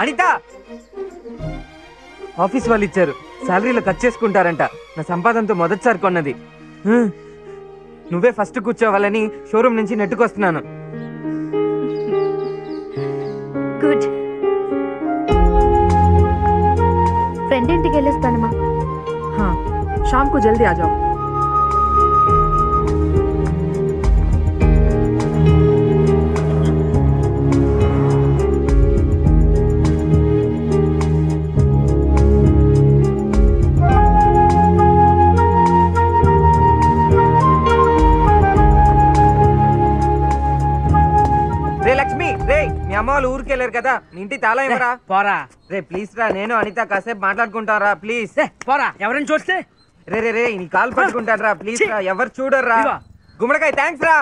Anitha, office వాళ్ళు ఇచ్చారు, శాలరీలో cut చేసుకుంటారంట. నా సంపాదనతో మొదటిసారి కొన్నది. నువ్వే ఫస్ట్ కూర్చోవాలని షోరూమ్ నుంచి నెట్టుకొస్తున్నాను. గుడ్. ఫ్రెండ్ ఇంటికి వెళ్ళొస్తానమ్మా. शाम को जल्दी आ जाओ. రే లక్ష్మి, రే మీ అమ్మ వాళ్ళు ఊరికి వెళ్ళారు కదా, నీ ఇంటి తాళం ఇవ్వరా. పోరా. రే ప్లీజ్ రా, నేను అనిత కాసేపు మాట్లాడుకుంటారా ప్లీజ్. పోరా, ఎవరైనా చూస్తే. రే రే రే నీ కాలు పట్టుకుంటాడు రా ప్లీజ్ రా, ఎవరు చూడర్రా. గుమ్మడికాయ థ్యాంక్స్ రా.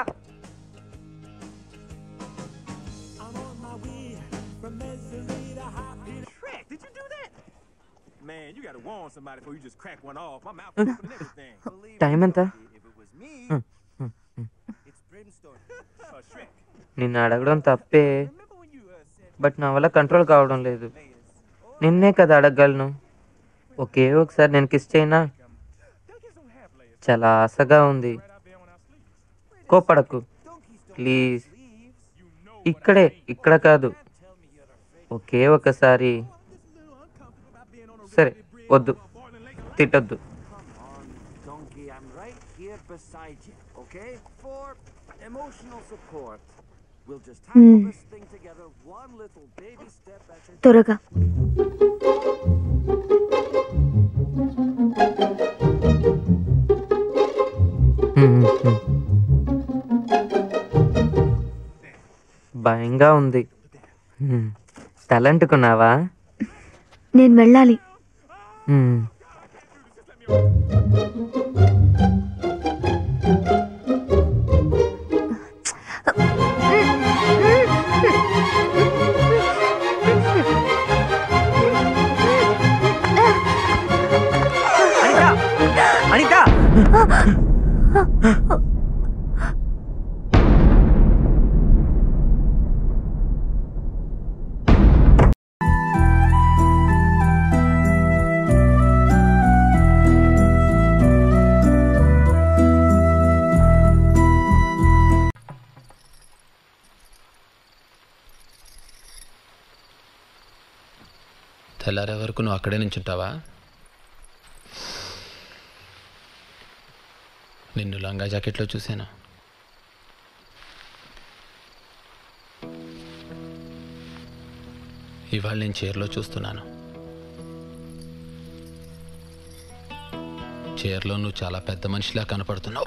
టైం ఎంత? నిన్ను అడగడం తప్పే, బట్ నా వల్ల కంట్రోల్ కావడం లేదు. నిన్నే కదా అడగగలను. ఒకే ఒకసారి నేను కిస్ చేయనా? చాలా ఆశగా ఉంది. కోపడకు ప్లీజ్. ఇక్కడే, ఇక్కడ కాదు, ఒకే ఒకసారి. సరే వద్దు, తిట్టొద్దు. త్వరగా. భయంగా ఉంది. తలంటుకున్నావా? నేను వెళ్ళాలి. అనిత, తెల్లారే వరకు నువ్వు అక్కడే నించుంటావా? నిన్ను లంగా జాకెట్లో చూశాను. ఇవాళ నేను చీరలో చూస్తున్నాను. చీరలో నువ్వు చాలా పెద్ద మనిషిలా కనపడుతున్నావు.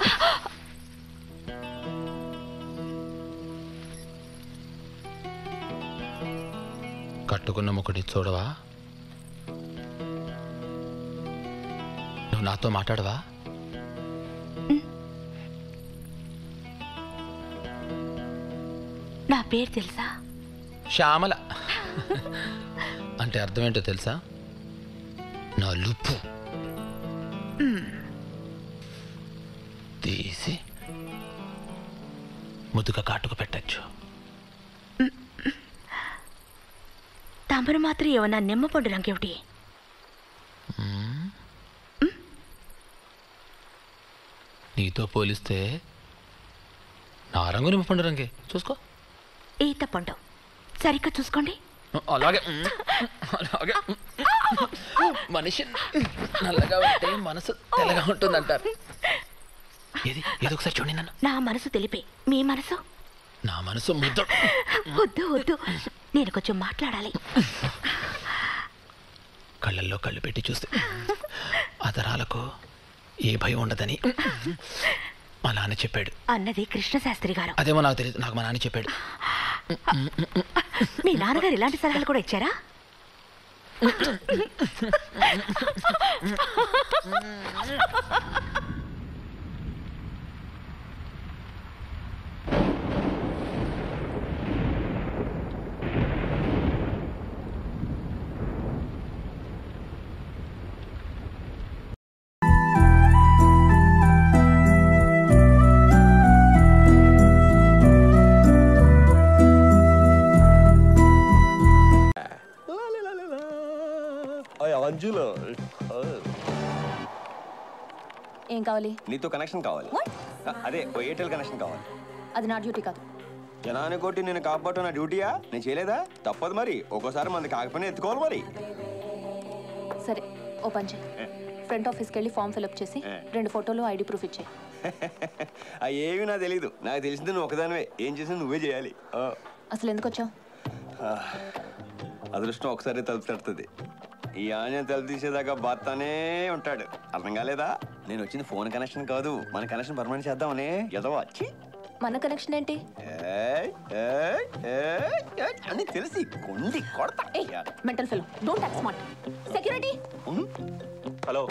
కట్టుకున్న ముఖటి చూడవా? నువ్వు నాతో మాట్లాడవా? నా పేరు తెలుసా? శ్యామల. అంటే అర్థం ఏంటో తెలుసా? నా లుప్పు తీసి ముద్దుగా కాటుకు పెట్టచ్చు. తమరు మాత్రం ఏమన్నా నిమ్మపండు రంగేమిటి? నీతో పోలిస్తే నా రంగు నిమ్మపండు రంగే. చూసుకో. ఈత పండు సరిగ్గా చూసుకోండి. అలాగే అలాగే. మనిషి నల్లగా ఉంటే మనసు తెల్లగా ఉంటుందంటారు. ఏది ఏదో ఒకసారి చూడండి నన్ను. నా మనసు తెలిపే. మీ మనసు? నా మనసు ముద్దు. వద్దు వద్దు, నేను కొంచెం మాట్లాడాలి. కళ్ళల్లో కళ్ళు పెట్టి చూస్తే అదరాలకు ఏ భయం ఉండదని మా నాన్న చెప్పాడు. అన్నది కృష్ణశాస్త్రి గారు. అదేమో నాకు తెలియదు, నాకు మా నాన్న చెప్పాడు. మీ నాన్నగారు ఇలాంటి సలహాలు కూడా ఇచ్చారా? మంజులో ఏం కావాలి? నీతో కనెక్షన్ కావాలి. అదే ఎయిర్టెల్ కనెక్షన్ కావాలి. అది నా డ్యూటీ కాదు. జనాన్ని కొట్టి నేను కాపాడటం నా డ్యూటీయా? నేను చేయలేదా? తప్పదు మరి. ఒక్కోసారి మంది కాకపోయినా ఎత్తుకోవాలి మరి. సరే ఓ పని చేయి, ఫ్రంట్ ఆఫీస్కి వెళ్ళి ఫామ్ ఫిల్అప్ చేసి 2 ఫోటోలు ఐడి ప్రూఫ్ ఇచ్చేయి. ఏమి నాకు తెలీదు. నాకు తెలిసింది నువ్వు ఒకదానివే. ఏం చేసినా నువ్వే చేయాలి. అసలు ఎందుకు వచ్చావు? అదృష్టం ఒకసారి తలుపు తడుతుంది. ఈ ఆంజనేయ తలుపు తీసేదాకా బాత్తానే ఉంటాడు. అర్థం కాలేదా? నేను వచ్చింది ఫోన్ కనెక్షన్ కాదు, మన కనెక్షన్ పర్మనెంట్ చేద్దామని. ఏదో వచ్చి మన కనెక్షన్ ఏంటి అని తెలిసి కొండి కొడతా. Mental fellow, don't act smart. Security. Hello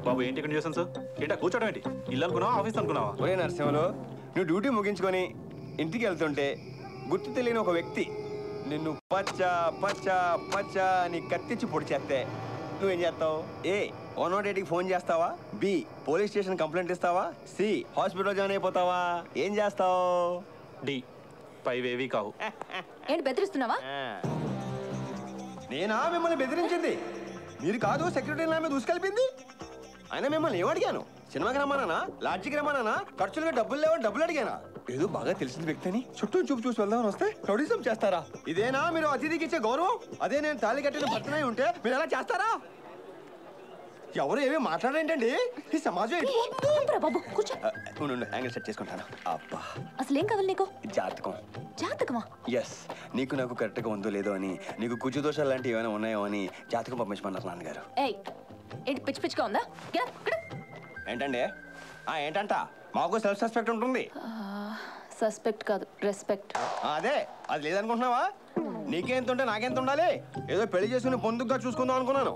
బాబు, ఏంటి ఇక్కడ న్యూసెన్స్? ఏంటా కూర్చోడం ఏంటి? ఇల్లు అనుకున్నావా, ఆఫీస్ అనుకున్నావా? ఒరే నరసింహలో, నువ్వు డ్యూటీ ముగించుకొని ఇంటికి వెళ్తుంటే గుర్తు తెలియని ఒక వ్యక్తి నిన్ను పచ్చ పచ్చ పచ్చ అని కత్తిచ్చి పొడి చేస్తే నువ్వేం చేస్తావు? ఏ 108కి ఫోన్ చేస్తావా? బి పోలీస్ స్టేషన్ కంప్లైంట్ ఇస్తావా? సి హాస్పిటల్ జాయిన్ అయిపోతావా? ఏం చేస్తావు? డి పైవేవి కావు. ఏంటి బెదిరిస్తున్నావా? నేనా మిమ్మల్ని బెదిరించింది? మీరు కాదు సెక్యూరిటీ నా మీద దూసుకెళ్ళింది. అయినా మిమ్మల్ని ఏమడిగాను? సినిమాకి రమ్మానా? లాడ్జికి రమ్మానా? ఖర్చులుగా డబ్బులు లేవని డబ్బులు అడిగానా? ఏదో బాగా తెలిసిన వ్యక్తిని చుట్టూ చూపు చూసి వెళ్దామని వస్తే ప్రొడ్యూసం చేస్తారా? ఇదేనా మీరు అతిథికి ఇచ్చే గౌరవం? అదే నేను తాళి కట్టిన భర్తనై ఉంటే మీరు ఎలా చేస్తారా? ఎవరు ఏమీ మాట్లాడేంటండి? ఈ సమాజం బాబు కూర్చో. యాంగిల్ సెట్ చేసుకుంటాను. అబ్బా, అసలు ఏం కావాలి నీకు? జాతకం. జాతకమా? ఎస్. నీకు నాకు కరెక్ట్గా ఉందో లేదో అని, నీకు కుజు దోషాలు లాంటివి ఏమైనా ఉన్నాయో అని జాతకం పంపించమన్నారు నాన్నగారు. ఏయ్, ఏంటి పిచ్చి పిచ్చిగా ఉందా? ఏంటండి? ఏంటంట? మాకు సెల్ఫ్ సస్పెక్ట్ ఉంటుంది. సస్పెక్ట్ కాదు, రెస్పెక్ట్. అదే, అది లేదనుకుంటున్నావా? నీకెంత ఉంటే నాకెంత ఉండాలి? ఏదో పెళ్లి చేసుకుని పొందుగా చూసుకుందాం అనుకున్నాను.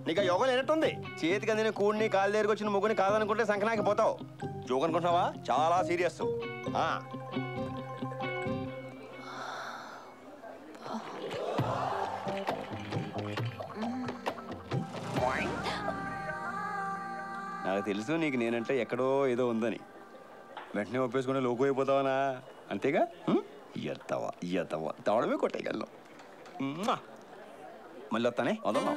నీకు యోగం లేనట్టుంది. చేతికి అందిన కూడిని కాలు దగ్గరకు వచ్చిన ముగ్గుని కాదనుకుంటే సంకనాకి పోతావు. జోక్ అనుకుంటున్నావా? చాలా సీరియస్. నాకు తెలుసు నీకు నేనంటే ఎక్కడో ఏదో ఉందని. వెంటనే ఒప్పేసుకుని లోకు అయిపోతావనా? అంతేగా? ఎత్తవా ఎత్తవా తవడమే కొట్టేయగలను. మళ్ళీ వస్తానే వదలం.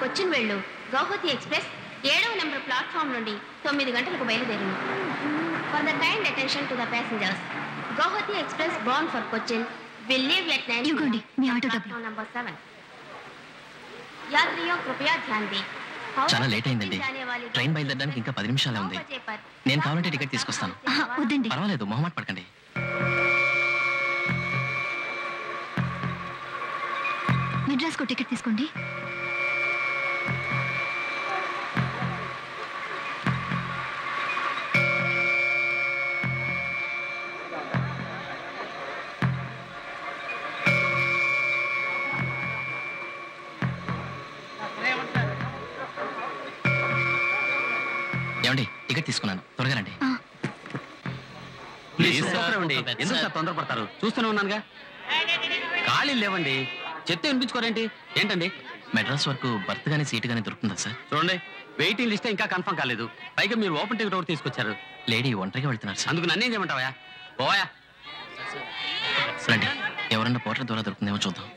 కొచ్చిన్ వెళ్ళు. గౌహతి ఎక్స్ప్రెస్ 7వ నెంబర్ ప్లాట్ఫామ్ నుండి 9 గంటలకు బయలుదేరింది. For the kind attention to the passengers, Gauhati Express bound for Cochin will leave at 9 ఇవ్వండి మీ ఆటో డబ్బులు. platform number 7. యాత్రియో కృపయా ధ్యాన్ దే. చాలా లేట్ అయిందండి. ట్రైన్ బయలుదేరడానికి ఇంకా 10 నిమిషాలే ఉంది. నేను కావాలంటే టికెట్ తీసుకొస్తాను. వద్దండి. పర్వాలేదు, మొహమాట పడకండి. మెడ్రాస్కు టికెట్ తీసుకోండి. ఏమండి, టికెట్ తీసుకున్నాను, త్వరగా రండి. ఎందుకు సార్ తొందరపడతారు? చూస్తూనే ఉన్నానుగా. ఖాళీ లేవండి, చెప్తే వినిపించుకోరేంటి? ఏంటండి? మెడ్రాస్ వరకు బర్త్ గానీ సీట్ గానీ దొరుకుతుందా సార్? చూడండి, వెయిటింగ్ లిస్ట్ ఇంకా కన్ఫర్మ్ కాలేదు. పైగా మీరు ఓపెన్ టికెట్ ఒకటి తీసుకొచ్చారు. లేడీ ఒంటరిగా వెళ్తున్నారు సార్. అందుకు నన్నేం చేయమంటావా? పోయా రండి, ఎవరన్నా పోర్టర్ ద్వారా దొరుకుతుందేమో చూద్దాం.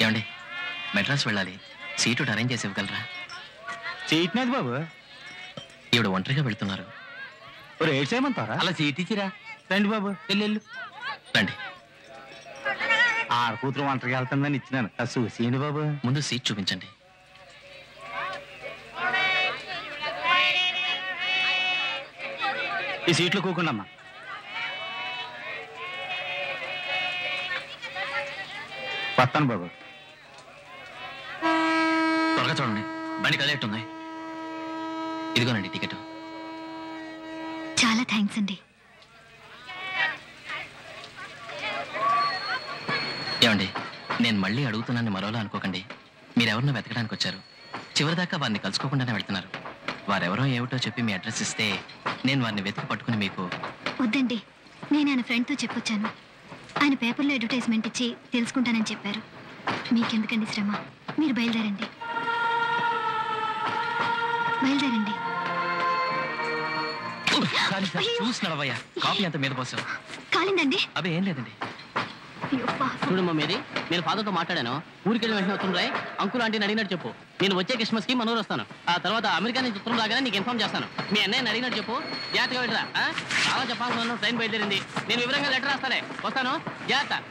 ఏమండి, మెడ్రాస్ వెళ్ళాలి, సీటు అరేంజ్ చేసి ఇవ్వగలరా? సీట్ నాది బాబు. ఈవిడ ఒంటరిగా వెళ్తున్నారు. రేట్ చేయమంటారా? అలా సీట్ ఇచ్చిరా. రండి బాబు, వెళ్ళు రండి. ఆడ కూతురు ఒంటరిగా వెళ్తుందని ఇచ్చినాను. చూసేయండి బాబు. ముందు సీట్ చూపించండి. ఈ సీట్లో కూకుండమ్మా. వస్తాను బాబు. త్వరగా చూడండి, బండి కదిలేట్టుంది. ఇదిగోనండి టికెట్. చాలా థ్యాంక్స్ అండి. ఏమండి, నేను మళ్ళీ అడుగుతున్నాను మరోలా అనుకోకండి. మీరెవరినో వెతకడానికి వచ్చారు. చివరిదాకా వారిని కలుసుకోకుండానే వెళ్తున్నారు. వారెవరో ఏమిటో చెప్పి మీ అడ్రస్ ఇస్తే నేను వారిని వెతికి పట్టుకుని మీకు... వద్దండి, నేను ఆయన ఫ్రెండ్తో చెప్పొచ్చాను. ఆయన పేపర్లో అడ్వర్టైజ్మెంట్ ఇచ్చి తెలుసుకుంటానని చెప్పారు. మీకెందుకండి శ్రమ, మీరు బయలుదేరండి. బయలుదేరండి. చూసి నడవయ్యా, కాఫీ అంత మీద పోసావు. కాలిందండి. అవి ఏం లేదండి. చూడమ్మా మేరీ, నేను ఫాదర్తో మాట్లాడాను. ఊరికి వెళ్ళి వెంటనే వస్తుండ్రాయ్, అంకుల్ ఆంటీని అడిగినట్టు చెప్పు. నేను వచ్చే క్రిస్మస్ కి మనూరు వస్తాను. ఆ తర్వాత అమెరికా నుంచి ఉత్తరం రాగానే నీకు ఇన్ఫార్మ్ చేస్తాను. మీ అన్నయ్యని అడిగినట్టు చెప్పు. జాగ్రత్తగా వెళ్ళరా. చాలా చెప్పాల్సిన ట్రైన్ బయలుదేరింది. నేను వివరంగా లెటర్ రాస్తానే. వస్తాను, జాగ్రత్త.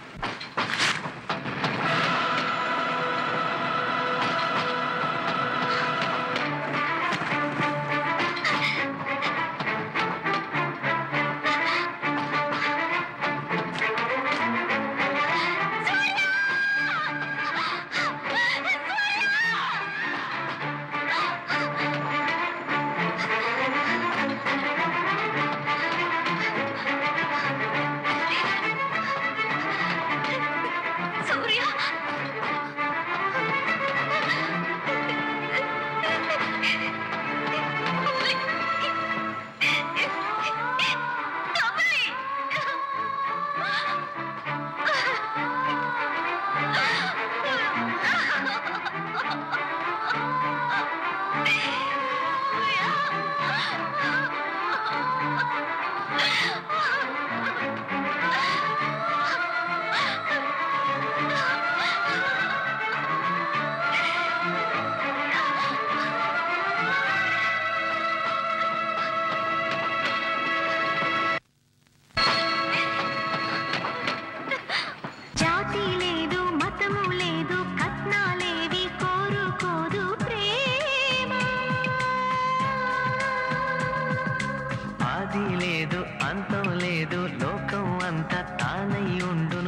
అంతం లేదు, లోకం అంతా తానై ఉండు